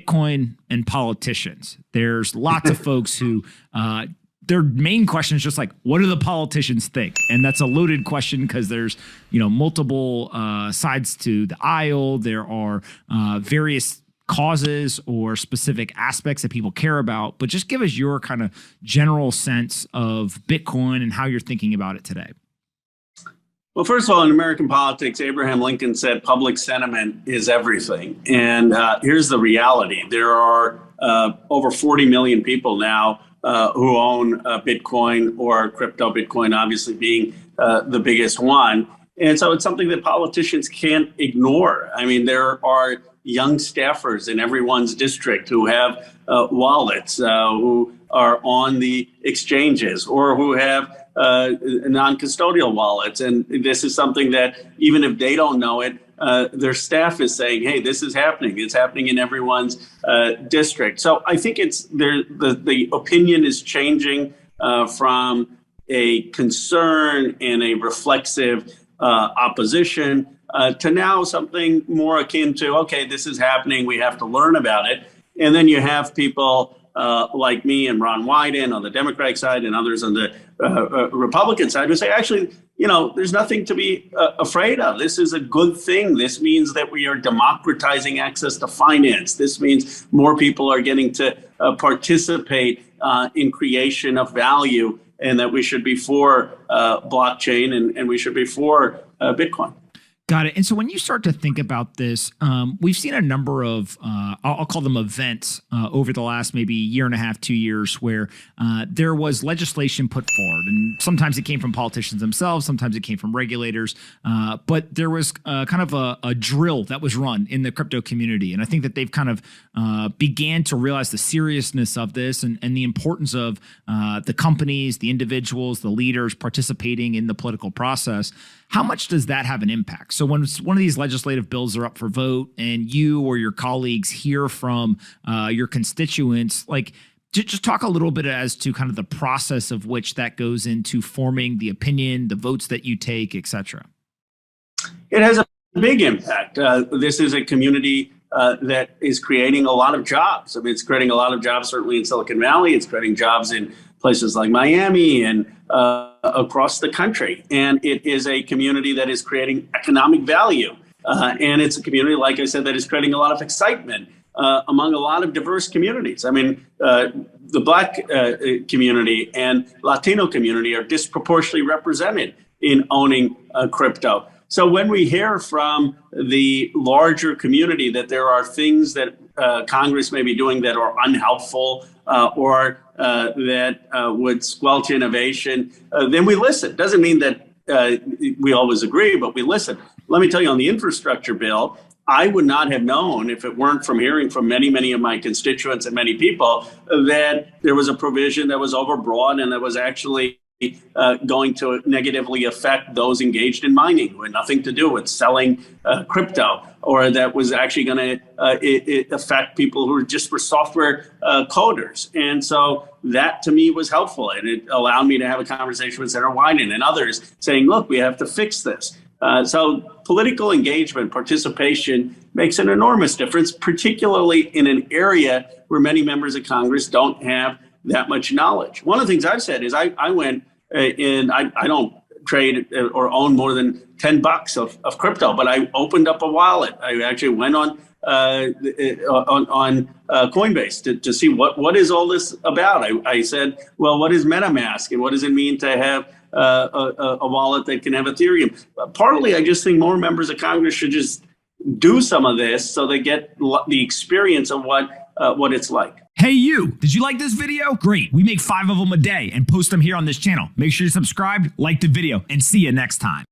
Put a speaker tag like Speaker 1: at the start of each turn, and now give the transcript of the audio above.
Speaker 1: Bitcoin and politicians. There's lots of folks who their main question is just like, what do the politicians think? And that's a loaded question because there's, multiple sides to the aisle. There are various causes or specific aspects that people care about. But just give us your kind of general sense of Bitcoin and how you're thinking about it today.
Speaker 2: Well, first of all, in American politics, Abraham Lincoln said public sentiment is everything. And here's the reality. There are over 40 million people now who own Bitcoin or crypto, Bitcoin obviously being the biggest one. And so it's something that politicians can't ignore. I mean, there are young staffers in everyone's district who have wallets, who are on the exchanges or who have non-custodial wallets. And this is something that even if they don't know it, their staff is saying, hey, this is happening. It's happening in everyone's district. So I think it's there. The opinion is changing from a concern and a reflexive opposition to now something more akin to, OK, this is happening. We have to learn about it. And then you have people like me and Ron Wyden on the Democratic side and others on the Republican side who say, actually, there's nothing to be afraid of. This is a good thing. This means that we are democratizing access to finance. This means more people are getting to participate in creation of value, and that we should be for blockchain and we should be for Bitcoin.
Speaker 1: Got it. And so when you start to think about this, we've seen a number of, I'll call them events over the last maybe year and a half, 2 years, where there was legislation put forward. And sometimes it came from politicians themselves, sometimes it came from regulators. But there was kind of a drill that was run in the crypto community. And I think that they've kind of began to realize the seriousness of this and the importance of the companies, the individuals, the leaders participating in the political process. How much does that have an impact? So when one of these legislative bills are up for vote and you or your colleagues hear from your constituents, like just talk a little bit as to kind of the process of which that goes into forming the opinion, the votes that you take, et cetera.
Speaker 2: It has a big impact. This is a community that is creating a lot of jobs. I mean, it's creating a lot of jobs, certainly in Silicon Valley. It's creating jobs in places like Miami and across the country. And it is a community that is creating economic value. And it's a community, like I said, that is creating a lot of excitement among a lot of diverse communities. I mean, the Black community and Latino community are disproportionately represented in owning crypto. So when we hear from the larger community that there are things that Congress may be doing that are unhelpful or that would squelch innovation, then we listen. Doesn't mean that we always agree, but we listen. Let me tell you, on the infrastructure bill, I would not have known, if it weren't from hearing from many of my constituents and many people, that there was a provision that was overbroad and that was actually going to negatively affect those engaged in mining who had nothing to do with selling crypto, or that was actually going to affect people who just were software coders. And so that to me was helpful. And it allowed me to have a conversation with Senator Wyden and others saying, look, we have to fix this. So political engagement, participation makes an enormous difference, particularly in an area where many members of Congress don't have that much knowledge. One of the things I've said is I went and I don't trade or own more than $10 of crypto, but I opened up a wallet. I actually went on Coinbase to see what is all this about. I said, well, what is MetaMask and what does it mean to have a wallet that can have Ethereum? Partly, I just think more members of Congress should just do some of this so they get the experience of what it's like.
Speaker 1: Hey, you, did you like this video? Great. We make 5 of them a day and post them here on this channel. Make sure you subscribe, like the video, and see you next time.